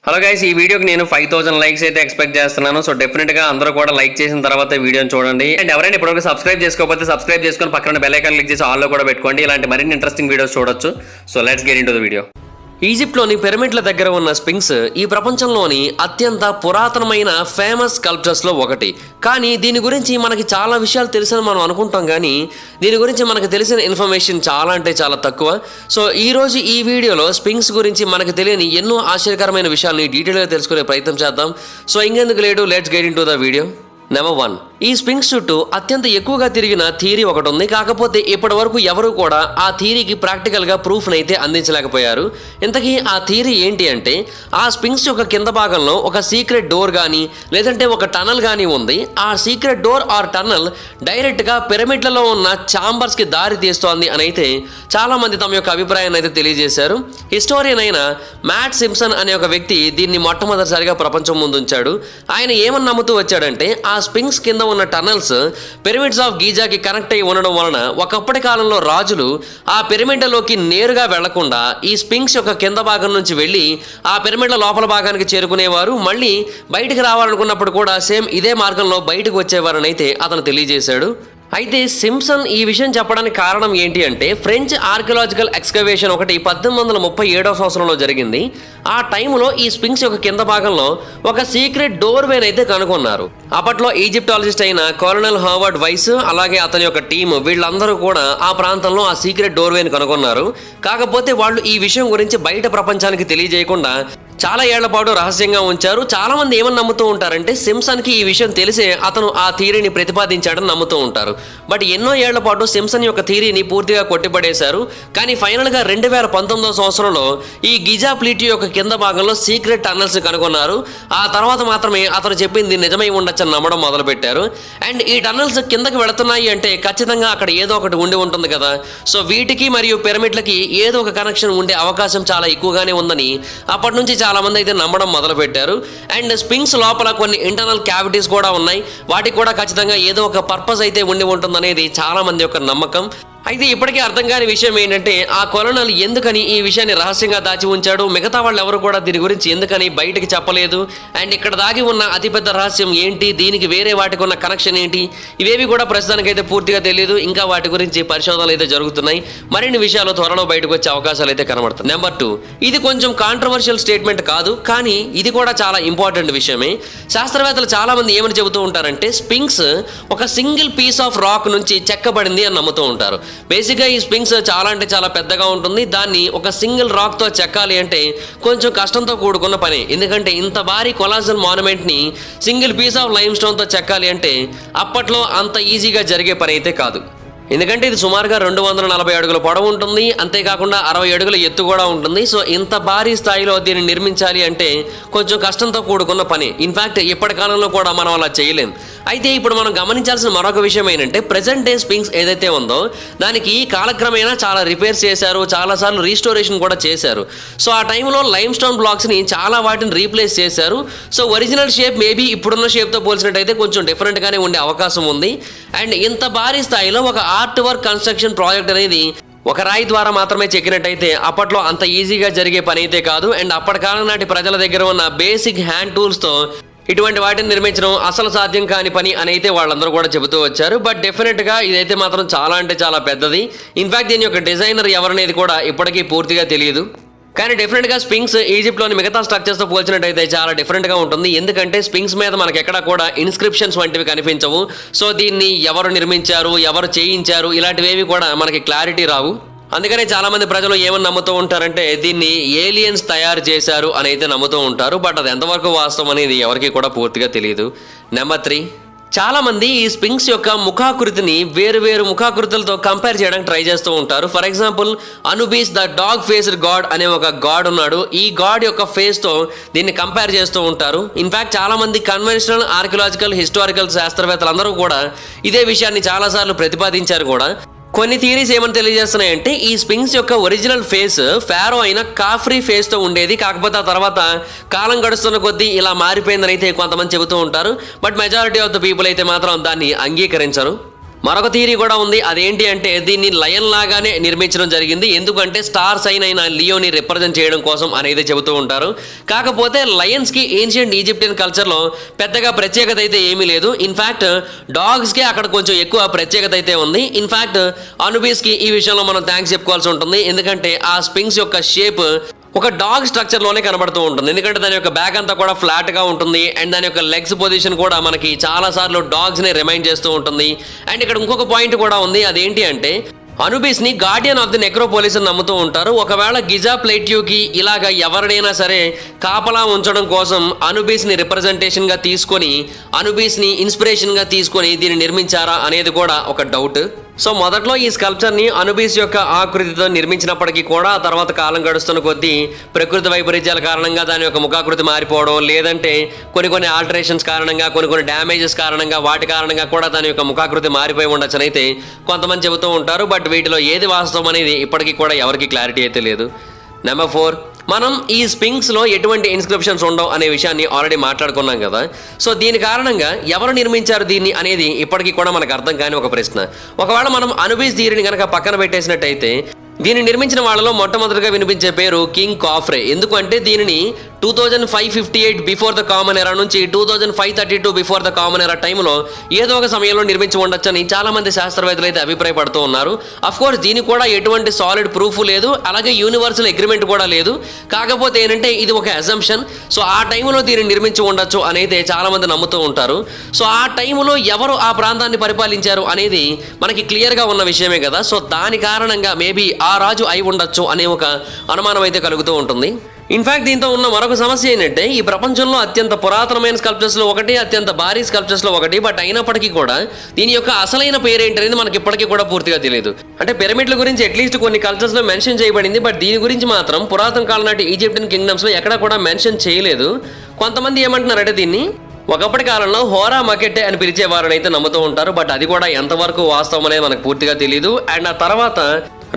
Hello guys, ఈ వీడియోకి నేను 5000 లైక్స్ అయితే ఎక్స్పెక్ట్ చేస్తున్నాను. సో డెఫినెట్ గా అందరూ కూడా లైక్ చేసిన తర్వాత వీడియోని చూడండి. అండ్ ఎవరైనా ఇప్పటివరకు సబ్స్క్రైబ్ చేసుకోకపోతే సబ్స్క్రైబ్ చేసుకొని పక్కన బెల్ ఐకాన్ క్లిక్ చేసి ఆల్ లో కూడా పెట్టుకోండి. ఇలాంటి మరిన్ని ఇంట్రెస్టింగ్ వీడియోస్ చూడొచ్చు. So let's get into the video. ఈజిప్ట్లోని పిరమిడ్ల దగ్గర ఉన్న స్పింక్స్ ఈ ప్రపంచంలోని అత్యంత పురాతనమైన ఫేమస్ స్కల్ప్చర్స్లో ఒకటి. కానీ దీని గురించి మనకి చాలా విషయాలు తెలుసని మనం అనుకుంటాం, కానీ దీని గురించి మనకు తెలిసిన ఇన్ఫర్మేషన్ చాలా అంటే చాలా తక్కువ. సో ఈరోజు ఈ వీడియోలో స్పింక్స్ గురించి మనకు తెలియని ఎన్నో ఆశ్చర్యకరమైన విషయాలని డీటెయిల్గా తెలుసుకునే ప్రయత్నం చేద్దాం. సో ఇంకెందుకు లేడు, let's get into the video. Number 1, ఈ స్పింక్స్ చుట్టూ అత్యంత ఎక్కువగా తిరిగిన థియరీ ఒకటి ఉంది. కాకపోతే ఇప్పటి వరకు ఎవరు కూడా ఆ థియరీకి ప్రాక్టికల్గా ప్రూఫ్ని అయితే అందించలేకపోయారు. ఇంతకీ ఆ థియరీ ఏంటి అంటే, ఆ స్పింక్స్ యొక్క కింద భాగంలో ఒక సీక్రెట్ డోర్ కానీ లేదంటే ఒక టనల్ కానీ ఉంది. ఆ సీక్రెట్ డోర్ ఆర్ టనల్ డైరెక్ట్గా పిరమిడ్లలో ఉన్న ఛాంబర్స్కి దారి తీస్తోంది అని అయితే చాలామంది తమ యొక్క అభిప్రాయాన్ని అయితే తెలియజేశారు. హిస్టోరియన్ అయిన మ్యాట్ సింప్సన్ అనే ఒక వ్యక్తి దీన్ని మొట్టమొదటిసారిగా ప్రపంచం ముందు ఉంచాడు. ఆయన ఏమని నమ్ముతూ వచ్చాడంటే, ఆ స్పింక్స్ కింద ఉన్న టనల్స్ పిరమిడ్స్ ఆఫ్ గీజాకి కనెక్ట్ అయి ఉండడం వలన ఒకప్పటి కాలంలో రాజులు ఆ పిరమిడ్లలోకి నేరుగా వెళ్లకుండా ఈ స్పింక్స్ యొక్క కింద భాగం నుంచి వెళ్ళి ఆ పిరమిడ్ల లోపల భాగానికి చేరుకునేవారు. మళ్ళీ బయటికి రావాలనుకున్నప్పుడు కూడా సేమ్ ఇదే మార్గంలో బయటకు వచ్చేవారని అయితే అతను తెలియజేశాడు. అయితే సింప్సన్ ఈ విషయం చెప్పడానికి కారణం ఏంటి అంటే, ఫ్రెంచ్ ఆర్కియలాజికల్ ఎక్స్కవేషన్ ఒకటి 1837వ సంవత్సరంలో జరిగింది. ఆ టైంలో ఈ స్పింక్స్ యొక్క కింద భాగంలో ఒక సీక్రెట్ డోర్ వేన్ అయితే కనుగొన్నారు. అప్పట్లో ఈజిప్టాలజిస్ట్ అయిన కల్నల్ హర్వర్డ్ వైస్ అలాగే అతని యొక్క టీం వీళ్ళందరూ కూడా ఆ ప్రాంతంలో ఆ సీక్రెట్ డోర్ వేన్ కనుగొన్నారు. కాకపోతే వాళ్ళు ఈ విషయం గురించి బయట ప్రపంచానికి తెలియజేయకుండా చాలా ఏళ్ల పాటు రహస్యంగా ఉంచారు. చాలా మంది ఏమని నమ్ముతూ ఉంటారంటే, సింప్సన్కి ఈ విషయం తెలిసే అతను ఆ థియరీని ప్రతిపాదించాడని నమ్ముతూ ఉంటారు. బట్ ఎన్నో ఏళ్ల పాటు సింప్సన్ యొక్క థియరీని పూర్తిగా కొట్టిపడేశారు. కానీ ఫైనల్గా 2019వ సంవత్సరంలో ఈ గిజా ప్లీటీ యొక్క కింద భాగంలో సీక్రెట్ టన్నల్స్ కనుగొన్నారు. ఆ తర్వాత మాత్రమే అతను చెప్పింది నిజమై ఉండొచ్చని నమ్మడం మొదలుపెట్టారు. అండ్ ఈ టన్నల్స్ కిందకి వెళుతున్నాయి అంటే ఖచ్చితంగా అక్కడ ఏదో ఒకటి ఉండి ఉంటుంది కదా. సో వీటికి మరియు పిరమిడ్లకి ఏదో ఒక కనెక్షన్ ఉండే అవకాశం చాలా ఎక్కువగానే ఉందని అప్పటి నుంచి చాలా మంది అయితే నమ్మడం మొదలు పెట్టారు. అండ్ స్పింక్స్ లోపల కొన్ని ఇంటర్నల్ క్యావిటీస్ కూడా ఉన్నాయి. వాటికి కూడా ఖచ్చితంగా ఏదో ఒక పర్పస్ అయితే ఉండి ఉంటుందనేది చాలా మంది యొక్క నమ్మకం. అయితే ఇప్పటికీ అర్థం కాని విషయం ఏంటంటే, ఆ కొలనల్ ఎందుకని ఈ విషయాన్ని రహస్యంగా దాచి ఉంచాడు, మిగతా వాళ్ళు ఎవరు కూడా దీని గురించి ఎందుకని బయటకి చెప్పలేదు, అండ్ ఇక్కడ దాగి ఉన్న అతిపెద్ద రహస్యం ఏంటి, దీనికి వేరే వాటికి ఉన్న కనెక్షన్ ఏంటి, ఇవేవి కూడా ప్రస్తుతానికైతే పూర్తిగా తెలియదు. ఇంకా వాటి గురించి పరిశోధనలు అయితే జరుగుతున్నాయి. మరిన్ని విషయాలు త్వరలో బయటకు వచ్చే అవకాశాలు అయితే కనబడుతుంది. నెంబర్ 2, ఇది కొంచెం కాంట్రవర్షియల్ స్టేట్మెంట్ కాదు, కానీ ఇది కూడా చాలా ఇంపార్టెంట్ విషయమే. శాస్త్రవేత్తలు చాలా మంది ఏమని చెబుతూ ఉంటారంటే, స్పింక్స్ ఒక సింగిల్ పీస్ ఆఫ్ రాక్ నుంచి చెక్కబడింది అని నమ్ముతూ ఉంటారు. బేసిక్గా ఈ స్పింక్స్ చాలా అంటే చాలా పెద్దగా ఉంటుంది. దాన్ని ఒక సింగిల్ రాక్తో చెక్కాలి అంటే కొంచెం కష్టంతో కూడుకున్న పని. ఎందుకంటే ఇంత భారీ కొలాజల్ మాన్యుమెంట్ని సింగిల్ పీస్ ఆఫ్ లైమ్ స్టోన్తో చెక్కాలి అంటే అప్పట్లో అంత ఈజీగా జరిగే పని అయితే కాదు. ఎందుకంటే ఇది సుమారుగా 240 అడుగుల పొడవు ఉంటుంది, అంతేకాకుండా 60 అడుగుల ఎత్తు కూడా ఉంటుంది. సో ఇంత భారీ స్థాయిలో దీన్ని నిర్మించాలి అంటే కొంచెం కష్టంతో కూడుకున్న పని. ఇన్ఫ్యాక్ట్ ఇప్పటి కాలంలో కూడా మనం అలా చేయలేం. అయితే ఇప్పుడు మనం గమనించాల్సిన మరొక విషయం ఏంటంటే, ప్రెజెంట్ డే స్పింక్స్ ఏదైతే ఉందో దానికి కాలక్రమేణా చాలా రిపేర్స్ చేశారు, చాలాసార్లు రీస్టోరేషన్ కూడా చేశారు. సో ఆ టైంలో లైమ్ స్టోన్ బ్లాక్స్ని చాలా వాటిని రీప్లేస్ చేశారు. సో ఒరిజినల్ షేప్ మేబీ ఇప్పుడున్న షేప్తో పోల్చినట్టయితే కొంచెం డిఫరెంట్గానే ఉండే అవకాశం ఉంది. అండ్ ఇంత భారీ స్థాయిలో ఒక ఆర్ట్ వర్క్ కన్స్ట్రక్షన్ ప్రాజెక్ట్ అనేది ఒక రాయి ద్వారా మాత్రమే చెక్కినట్టయితే అప్పట్లో అంత ఈజీగా జరిగే పని అయితే కాదు. అండ్ అప్పటి కాలం నాటి ప్రజల దగ్గర ఉన్న బేసిక్ హ్యాండ్ టూల్స్తో ఇటువంటి వాటిని నిర్మించడం అసలు సాధ్యం కాని పని అని అయితే వాళ్ళందరూ కూడా చెబుతూ వచ్చారు. బట్ డెఫినెట్గా ఇదైతే మాత్రం చాలా అంటే చాలా పెద్దది. ఇన్ఫ్యాక్ట్ దీని యొక్క డిజైనర్ ఎవరనేది కూడా ఇప్పటికీ పూర్తిగా తెలియదు. కానీ డెఫినెట్గా స్పింక్స్ ఈజిప్ట్లోని మిగతా స్ట్రక్చర్స్తో పోల్చినట్టయితే చాలా డిఫరెంట్గా ఉంటుంది. ఎందుకంటే స్పింక్స్ మీద మనకి ఎక్కడ కూడా ఇన్స్క్రిప్షన్స్ వంటివి కనిపించవు. సో దీన్ని ఎవరు నిర్మించారు, ఎవరు చేయించారు, ఇలాంటివేవి కూడా మనకి క్లారిటీ రావు. అందుకనే చాలామంది ప్రజలు ఏమని నమ్ముతూ ఉంటారంటే, దీన్ని ఏలియన్స్ తయారు చేశారు అని అయితే నమ్ముతూ ఉంటారు. బట్ అది ఎంతవరకు వాస్తవం అనేది ఎవరికి కూడా పూర్తిగా తెలియదు. నెంబర్ 3, చాలా మంది ఈ స్పింక్స్ యొక్క ముఖాకృతిని వేరు ముఖాకృతులతో కంపేర్ చేయడానికి ట్రై చేస్తూ ఉంటారు. For example, Anubis the dog faced god అనే ఒక గాడ్ ఉన్నాడు. ఈ గాడ్ యొక్క ఫేస్తో దీన్ని కంపేర్ చేస్తూ ఉంటారు. ఇన్ఫ్యాక్ట్ చాలా మంది కన్వెన్షనల్ ఆర్కియలాజికల్ హిస్టారికల్ శాస్త్రవేత్తలందరూ కూడా ఇదే విషయాన్ని చాలాసార్లు ప్రతిపాదించారు కూడా. కొన్ని థియరీస్ ఏమని తెలియజేస్తున్నాయంటే, ఈ స్పింక్స్ యొక్క ఒరిజినల్ ఫేస్ ఫారో అయిన కాఫ్రీ ఫేస్తో ఉండేది. కాకపోతే ఆ తర్వాత కాలం గడుస్తున్న కొద్దీ ఇలా మారిపోయిందని అయితే కొంతమంది చెబుతూ ఉంటారు. But majority of the people అయితే మాత్రం దాన్ని అంగీకరించరు. మరొక థియరీ కూడా ఉంది. అదేంటి అంటే దీన్ని లయన్ లాగానే నిర్మించడం జరిగింది, ఎందుకంటే స్టార్ సైన్ అయిన లియోని రిప్రజెంట్ చేయడం కోసం అనేది చెబుతూ ఉంటారు. కాకపోతే లయన్స్ కి ఏన్షియంట్ ఈజిప్షియన్ కల్చర్ లో పెద్దగా ప్రత్యేకత అయితే ఏమీ లేదు. ఇన్ఫాక్ట్ డాగ్స్ కి అక్కడ కొంచెం ఎక్కువ ప్రత్యేకత అయితే ఉంది. ఇన్ఫాక్ట్ అనుబిస్ కి ఈ విషయంలో మనం థ్యాంక్స్ చెప్పుకోవాల్సి ఉంటుంది, ఎందుకంటే ఆ స్పింక్స్ యొక్క షేప్ ఒక డాగ్ స్ట్రక్చర్ లోనే కనబడుతూ ఉంటుంది. ఎందుకంటే దాని యొక్క బ్యాక్ అంతా కూడా ఫ్లాట్ గా ఉంటుంది అండ్ దాని యొక్క లెగ్స్ పొజిషన్ కూడా మనకి చాలా సార్లు డాగ్స్ ని రిమైండ్ చేస్తూ ఉంటుంది. అండ్ ఇక్కడ ఇంకొక పాయింట్ కూడా ఉంది, అదేంటి అంటే అనుబిస్ ని గార్డియన్ ఆఫ్ ది నెక్రోపోలిస్ అని నమ్ముతూ ఉంటారు. ఒకవేళ గిజా ప్లేట్యూకి ఇలాగ ఎవరినైనా సరే కాపలా ఉంచడం కోసం అనుబిస్ ని రిప్రజెంటేషన్ గా తీసుకొని అనుబిస్ ని ఇన్స్పిరేషన్ గా తీసుకొని దీన్ని నిర్మించారా అనేది కూడా ఒక డౌట్. సో మొదట్లో ఈ స్కల్ప్చర్ ని అనుబిస్ యొక్క ఆకృతితో నిర్మించినప్పటికీ కూడా ఆ తర్వాత కాలం గడుస్తున్న కొద్దీ ప్రకృతి వైపరీత్యాల కారణంగా దాని యొక్క ముఖాకృతి మారిపోవడం, లేదంటే కొన్ని ఆల్టరేషన్స్ కారణంగా కొన్ని డ్యామేజెస్ కారణంగా వాటి కారణంగా కూడా దాని యొక్క ముఖాకృతి మారిపోయి ఉండొచ్చనైతే కొంతమంది చెబుతూ ఉంటారు. బట్ వీటిలో ఏది వాస్తవం అనేది ఇప్పటికీ కూడా ఎవరికి క్లారిటీ అయితే లేదు. నెంబర్ 4, మనం ఈ స్పింక్స్లో ఎటువంటి ఇన్స్క్రిప్షన్స్ ఉండవు అనే విషయాన్ని ఆల్రెడీ మాట్లాడుకున్నాం కదా. సో దీని కారణంగా ఎవరు నిర్మించారు దీన్ని అనేది ఇప్పటికీ కూడా మనకు అర్థం కాని ఒక ప్రశ్న. ఒకవేళ మనం అనుబిస్ థియరీని కనుక పక్కన పెట్టేసినట్టయితే దీన్ని నిర్మించిన వాళ్ళలో మొట్టమొదటిగా వినిపించే పేరు కింగ్ కాఫ్రే. ఎందుకంటే దీనిని 2558 బిఫోర్ ద కామన్ ఎరా నుంచి 2532 బిఫోర్ ద కామన్ ఎరా టైంలో ఏదో ఒక సమయంలో నిర్మించి ఉండొచ్చని చాలా మంది శాస్త్రవేత్తలు అయితే అభిప్రాయపడుతూ ఉన్నారు. అఫ్ కోర్స్ దీనికి కూడా ఎటువంటి సాలిడ్ ప్రూఫ్ లేదు, అలాగే యూనివర్సల్ అగ్రిమెంట్ కూడా లేదు. కాకపోతే ఏంటంటే ఇది ఒక అసంప్షన్. సో ఆ టైంలో దీన్ని నిర్మించి ఉండొచ్చు అనేది చాలా మంది నమ్ముతూ ఉంటారు. సో ఆ టైంలో ఎవరు ఆ ప్రాంతాన్ని పరిపాలించారు అనేది మనకి క్లియర్గా ఉన్న విషయమే కదా. సో దాని కారణంగా మేబీ ఆ రాజు అయి ఉండొచ్చు అనే ఒక అనుమానం అయితే కలుగుతూ ఉంటుంది. ఇన్ఫాక్ట్ దీంతో ఉన్న మరొక సమస్య ఏంటంటే ఈ ప్రపంచంలో అత్యంత పురాతనమైన స్కల్ప్చర్స్లో ఒకటి, అత్యంత భారీ స్కల్ప్చర్స్లో ఒకటి. బట్ అయినప్పటికీ కూడా దీని యొక్క అసలైన పేరు ఏంటనేది మనకి ఇప్పటికీ కూడా పూర్తిగా తెలియదు. అంటే పిరమిడ్ల గురించి అట్లీస్ట్ కొన్ని కల్చర్స్లో మెన్షన్ చేయబడింది, బట్ దీని గురించి మాత్రం పురాతన కాలం నాటి ఈజిప్షియన్ కింగ్డమ్స్లో ఎక్కడా కూడా మెన్షన్ చేయలేదు. కొంతమంది ఏమంటున్నారంటే దీన్ని ఒకప్పటి కాలంలో హోరా మకెట్టే అని పిలిచేవారని అయితే నమ్ముతూ ఉంటారు. బట్ అది కూడా ఎంతవరకు వాస్తవం అనేది మనకు పూర్తిగా తెలియదు. అండ్ ఆ తర్వాత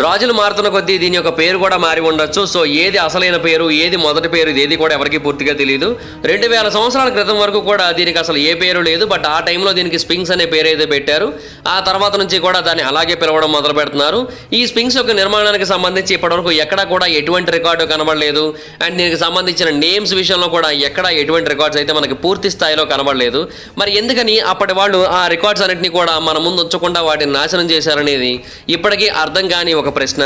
రాజులు మారుతున్న కొద్దీ దీని యొక్క పేరు కూడా మారి ఉండొచ్చు. సో ఏది అసలైన పేరు, ఏది మొదటి పేరు, ఏది కూడా ఎవరికి పూర్తిగా తెలియదు. 2000 సంవత్సరాల క్రితం వరకు కూడా దీనికి అసలు ఏ పేరు లేదు. బట్ ఆ టైంలో దీనికి స్పింక్స్ అనే పేరు అయితే పెట్టారు. ఆ తర్వాత నుంచి కూడా దాన్ని అలాగే పిలవడం మొదలు పెడుతున్నారు. ఈ స్పింక్స్ యొక్క నిర్మాణానికి సంబంధించి ఇప్పటివరకు ఎక్కడా కూడా ఎటువంటి రికార్డు కనబడలేదు. అండ్ దీనికి సంబంధించిన నేమ్స్ విషయంలో కూడా ఎక్కడా ఎటువంటి రికార్డ్స్ అయితే మనకి పూర్తి స్థాయిలో కనబడలేదు. మరి ఎందుకని అప్పటి వాళ్ళు ఆ రికార్డ్స్ అన్నింటినీ కూడా మన ముందు ఉంచకుండా వాటిని నాశనం చేశారనేది ఇప్పటికీ అర్థం కాని ఒక ప్రశ్న.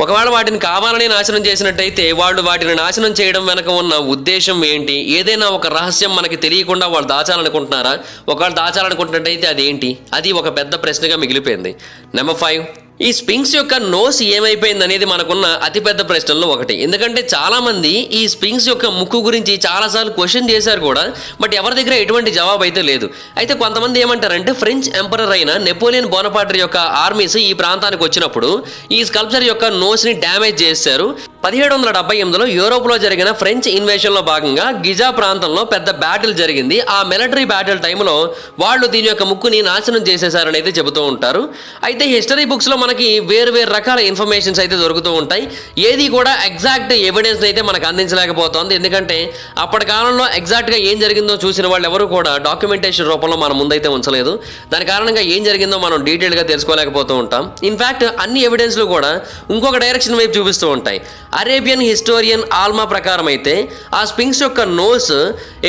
ఒకవేళ వాటిని కావాలని నాశనం చేసినట్టయితే వాళ్ళు వాటిని నాశనం చేయడం వెనక ఉన్న ఉద్దేశం ఏంటి? ఏదైనా ఒక రహస్యం మనకి తెలియకుండా వాళ్ళు దాచాలనుకుంటున్నారా? ఒకవేళ దాచాలనుకుంటున్నట్టయితే అదేంటి? అది ఒక పెద్ద ప్రశ్నగా మిగిలిపోయింది. నెంబర్ 5, ఈ స్పింక్స్ యొక్క నోస్ ఏమైపోయింది అనేది మనకున్న అతిపెద్ద ప్రశ్నల్లో ఒకటి. ఎందుకంటే చాలామంది ఈ స్పింక్స్ యొక్క ముక్కు గురించి చాలాసార్లు క్వశ్చన్ చేశారు కూడా, బట్ ఎవరి దగ్గర ఎటువంటి జవాబు అయితే లేదు. అయితే కొంతమంది ఏమంటారంటే ఫ్రెంచ్ ఎంపరర్ అయిన నెపోలియన్ బోనపార్ట్ యొక్క ఆర్మీస్ ఈ ప్రాంతానికి వచ్చినప్పుడు ఈ స్కల్ప్చర్ యొక్క నోస్ని డ్యామేజ్ చేశారు. 1778లో యూరోప్లో జరిగిన ఫ్రెంచ్ ఇన్వేషన్లో భాగంగా గిజా ప్రాంతంలో పెద్ద బ్యాటిల్ జరిగింది. ఆ మిలిటరీ బ్యాటిల్ టైంలో వాళ్ళు దీని యొక్క ముక్కుని నాశనం చేసేసారని అయితే చెబుతూ ఉంటారు. అయితే హిస్టరీ బుక్స్లో మనకి వేరు రకాల ఇన్ఫర్మేషన్స్ అయితే దొరుకుతూ ఉంటాయి. ఏది కూడా ఎగ్జాక్ట్ ఎవిడెన్స్ అయితే మనకు అందించలేకపోతుంది. ఎందుకంటే అప్పటి కాలంలో ఎగ్జాక్ట్గా ఏం జరిగిందో చూసిన వాళ్ళు ఎవరు కూడా డాక్యుమెంటేషన్ రూపంలో మన ముందైతే ఉంచలేదు. దాని కారణంగా ఏం జరిగిందో మనం డీటెయిల్గా తెలుసుకోలేకపోతూ ఉంటాం. ఇన్ఫాక్ట్ అన్ని ఎవిడెన్స్లు కూడా ఇంకొక డైరెక్షన్ వైపు చూపిస్తూ ఉంటాయి. అరేబియన్ హిస్టోరియన్ ఆల్మా ప్రకారం అయితే ఆ స్పింక్స్ యొక్క నోస్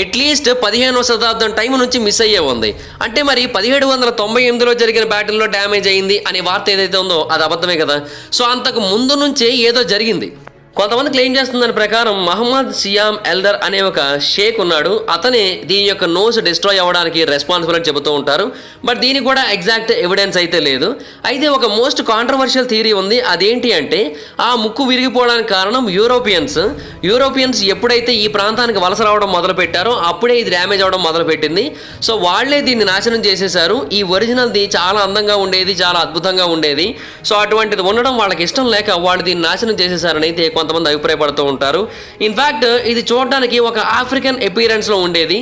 అట్లీస్ట్ 15వ శతాబ్దం టైం నుంచి మిస్ అయ్యే ఉంది. అంటే మరి 1798లో జరిగిన బ్యాటిల్లో డ్యామేజ్ అయింది అనే వార్త ఏదైతే ఉందో అది అబద్ధమే కదా. సో అంతకు ముందు నుంచే ఏదో జరిగింది. కొంతమంది క్లెయిమ్ చేస్తున్న దాని ప్రకారం మహమ్మద్ సియామ్ ఎల్దర్ అనే ఒక షేక్ ఉన్నాడు. అతనే దీని యొక్క నోస్ డిస్ట్రాయ్ అవ్వడానికి రెస్పాన్సిబుల్ అని చెబుతూ ఉంటారు. బట్ దీనికి కూడా ఎగ్జాక్ట్ ఎవిడెన్స్ అయితే లేదు. అయితే ఒక మోస్ట్ కాంట్రవర్షియల్ థియరీ ఉంది. అదేంటి అంటే ఆ ముక్కు విరిగిపోవడానికి కారణం యూరోపియన్స్ ఎప్పుడైతే ఈ ప్రాంతానికి వలస రావడం మొదలు పెట్టారో అప్పుడే ఇది డ్యామేజ్ అవ్వడం మొదలు పెట్టింది. సో వాళ్లే దీన్ని నాశనం చేసేశారు. ఈ ఒరిజినల్ది చాలా అందంగా ఉండేది, చాలా అద్భుతంగా ఉండేది. సో అటువంటిది ఉండడం వాళ్ళకి ఇష్టం లేక వాళ్ళు దీన్ని నాశనం చేసేసారని అయితే కొంతమంది అభిప్రాయపడుతూ ఉంటారు. ఇన్ఫాక్ట్ ఇది చూడడానికి ఒక ఆఫ్రికన్ అపీరెన్స్లో ఉండేది.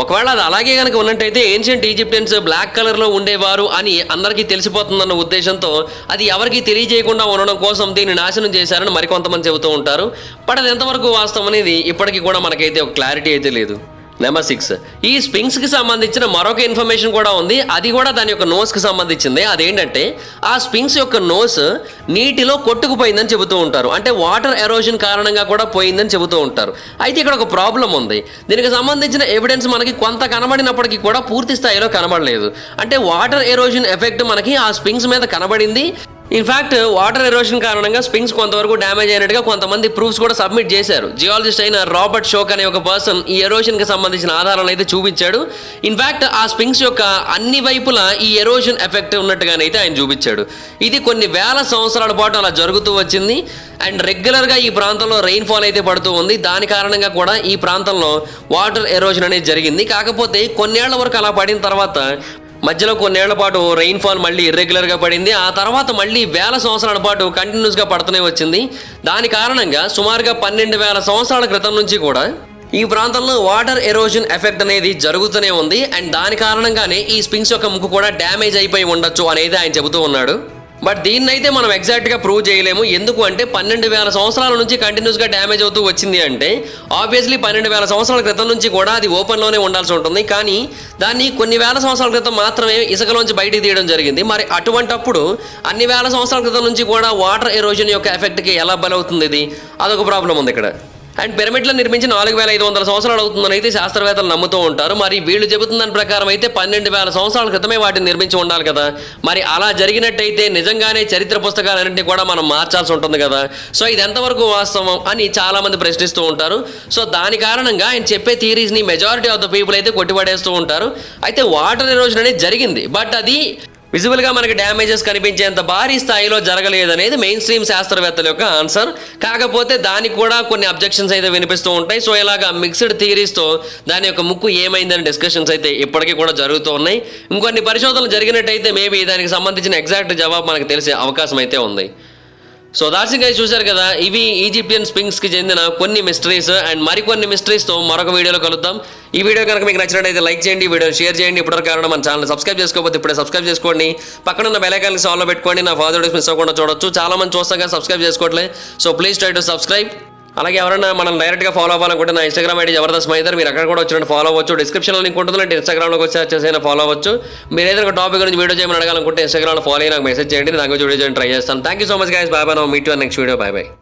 ఒకవేళ అది అలాగే కనుక ఉన్నట్టయితే ఏన్షియంట్ ఈజిప్షియన్స్ బ్లాక్ కలర్లో ఉండేవారు అని అందరికీ తెలిసిపోతుందన్న ఉద్దేశంతో అది ఎవరికి తెలియజేయకుండా ఉండడం కోసం దీన్ని నాశనం చేశారని మరికొంతమంది చెబుతూ ఉంటారు. బట్ అది ఎంతవరకు వాస్తవం అనేది ఇప్పటికీ కూడా మనకైతే ఒక క్లారిటీ అయితే లేదు. నెంబర్ 6, ఈ స్పింక్స్ కి సంబంధించిన మరొక ఇన్ఫర్మేషన్ కూడా ఉంది. అది కూడా దాని యొక్క నోస్ కి సంబంధించింది. అదేంటంటే ఆ స్పింక్స్ యొక్క నోస్ నీటిలో కొట్టుకుపోయిందని చెబుతూ ఉంటారు. అంటే వాటర్ ఎరోజన్ కారణంగా కూడా పోయిందని చెబుతూ ఉంటారు. అయితే ఇక్కడ ఒక ప్రాబ్లం ఉంది. దీనికి సంబంధించిన ఎవిడెన్స్ మనకి కొంత కనబడినప్పటికీ కూడా పూర్తి స్థాయిలో కనబడలేదు. అంటే వాటర్ ఎరోజన్ ఎఫెక్ట్ మనకి ఆ స్పింక్స్ మీద కనబడింది. ఇన్ఫాక్ట్ వాటర్ ఎరోషన్ కారణంగా స్పింక్స్ కొంతవరకు డ్యామేజ్ అయినట్టుగా కొంతమంది ప్రూఫ్స్ కూడా సబ్మిట్ చేశారు. జియాలజిస్ట్ అయిన రాబర్ట్ షోక్ అనే ఒక పర్సన్ ఈ ఎరోషన్ కి సంబంధించిన ఆధారాలు అయితే చూపించాడు. ఇన్ఫాక్ట్ ఆ స్పింక్స్ యొక్క అన్ని వైపులా ఈ ఎరోషన్ ఎఫెక్ట్ ఉన్నట్టుగానైతే ఆయన చూపించాడు. ఇది కొన్ని వేల సంవత్సరాల పాటు అలా జరుగుతూ వచ్చింది. అండ్ రెగ్యులర్గా ఈ ప్రాంతంలో రెయిన్ఫాల్ అయితే పడుతూ ఉంది. దాని కారణంగా కూడా ఈ ప్రాంతంలో వాటర్ ఎరోషన్ అనేది జరిగింది. కాకపోతే కొన్నేళ్ల వరకు అలా పడిన తర్వాత మధ్యలో కొన్నేళ్ల పాటు రెయిన్ఫాల్ మళ్ళీ ఇర్రెగ్యులర్గా పడింది. ఆ తర్వాత మళ్ళీ వేల సంవత్సరాల పాటు కంటిన్యూస్గా పడుతూనే వచ్చింది. దాని కారణంగా సుమారుగా 12,000 సంవత్సరాల క్రితం నుంచి కూడా ఈ ప్రాంతంలో వాటర్ ఎరోజన్ ఎఫెక్ట్ అనేది జరుగుతూనే ఉంది. అండ్ దాని కారణంగానే ఈ స్పింక్స్ యొక్క ముక్కు కూడా డ్యామేజ్ అయిపోయి ఉండొచ్చు అనేది ఆయన చెబుతూ ఉన్నాడు. బట్ దీన్నైతే మనం ఎగ్జాక్ట్గా ప్రూవ్ చేయలేము. ఎందుకు అంటే 12,000 సంవత్సరాల నుంచి కంటిన్యూస్గా డ్యామేజ్ అవుతూ వచ్చింది అంటే ఆబ్వియస్లీ 12,000 సంవత్సరాల క్రితం నుంచి కూడా అది ఓపెన్లోనే ఉండాల్సి ఉంటుంది. కానీ దాన్ని కొన్ని వేల సంవత్సరాల క్రితం మాత్రమే ఇసుకలోంచి బయటికి తీయడం జరిగింది. మరి అటువంటప్పుడు అన్ని వేల సంవత్సరాల క్రితం నుంచి కూడా వాటర్ ఎరోజన్ యొక్క ఎఫెక్ట్కి ఎలా బలవుతుంది? ఇది అదొక ప్రాబ్లం ఉంది ఇక్కడ. అండ్ పిరమిడ్లను నిర్మించి 4,500 సంవత్సరాలు అవుతుందని అయితే శాస్త్రవేత్తలు నమ్ముతూ ఉంటారు. మరి వీళ్ళు చెబుతున్న దాని ప్రకారం అయితే 12,000 సంవత్సరాల క్రితమే వాటిని నిర్మించి ఉండాలి కదా. మరి అలా జరిగినట్టయితే నిజంగానే చరిత్ర పుస్తకాలన్నింటినీ కూడా మనం మార్చాల్సి ఉంటుంది కదా. సో ఇది ఎంతవరకు వాస్తవం అని చాలా మంది ప్రశ్నిస్తూ ఉంటారు. సో దాని కారణంగా ఆయన చెప్పే థియరీస్ని మెజారిటీ ఆఫ్ ద పీపుల్ అయితే కొట్టిపడేస్తూ ఉంటారు. అయితే వాటర్ ఎరోజన్ అనేది జరిగింది, బట్ అది విజిబుల్గా మనకి డ్యామేజెస్ కనిపించేంత భారీ స్థాయిలో జరగలేదనేది మెయిన్ స్ట్రీమ్ శాస్త్రవేత్తల యొక్క ఆన్సర్. కాకపోతే దానికి కూడా కొన్ని అబ్జెక్షన్స్ అయితే వినిపిస్తూ ఉంటాయి. సో ఇలాగా మిక్స్డ్ థియరీస్తో దాని యొక్క ముక్కు ఏమైందని డిస్కషన్స్ అయితే ఇప్పటికీ కూడా జరుగుతూ ఉన్నాయి. ఇంకొన్ని పరిశోధనలు జరిగినట్టయితే మేబీ దానికి సంబంధించిన ఎగ్జాక్ట్ జవాబు మనకు తెలిసే అవకాశం అయితే ఉంది. సో దాట్స్ ఇట్ గైస్, చూశారు కదా, ఇవి ఈజిప్షియన్ స్పింక్స్కి చెందిన కొన్ని మిస్టరీస్. అండ్ మరికొన్ని మిస్టరీస్తో మరొక వీడియోలో కలుద్దాం. ఈ వీడియో కనుక మీకు నచ్చినట్టయితే లైక్ చేయండి, వీడియో షేర్ చేయండి. ఇప్పటివరకు కారణం మన ఛానల్ సబ్స్క్రైబ్ చేసుకోకపోతే ఇప్పుడే సబ్స్క్రైబ్ చేసుకోండి. పక్కన ఉన్న బెల్ ఐకాన్ని ఆల్లో పెట్టుకోండి. నా ఫర్దర్ వీడియోస్ మిస్ అవ్వకుండా చూడొచ్చు. చాలా మంది చూస్తాం కదా సబ్స్క్రైబ్ చేసుకోవట్లేదు. So please try to subscribe. అలాగే ఎవరైనా మనం డైరెక్ట్గా ఫాలో అవ్వాలనుకుంటే నా ఇన్స్టాగ్రామ్ ఐడి జబర్దస్త్ మైదర్, మీరు అక్కడ కూడా వచ్చినట్టు ఫాలో అవ్వచ్చు. డిస్క్రిప్షన్లో లింక్ ఉంటుంది, అంటే ఇన్స్టాగ్రామ్లోకి వచ్చి వచ్చేసైనా ఫాలో అవ్వచ్చు. మీరు ఏదైనా ఒక టాపిక్ గురించి వీడియో చేయమని అడగాలనుకుంటే ఇన్స్టాగ్రామ్లో ఫాలో అయ్యి నాకు మెసేజ్ చేయండి, నాకు వీడియో చేయడానికి ట్రై చేస్తాను. Thank you so much guys, bye bye. Meet you next video, bye bye.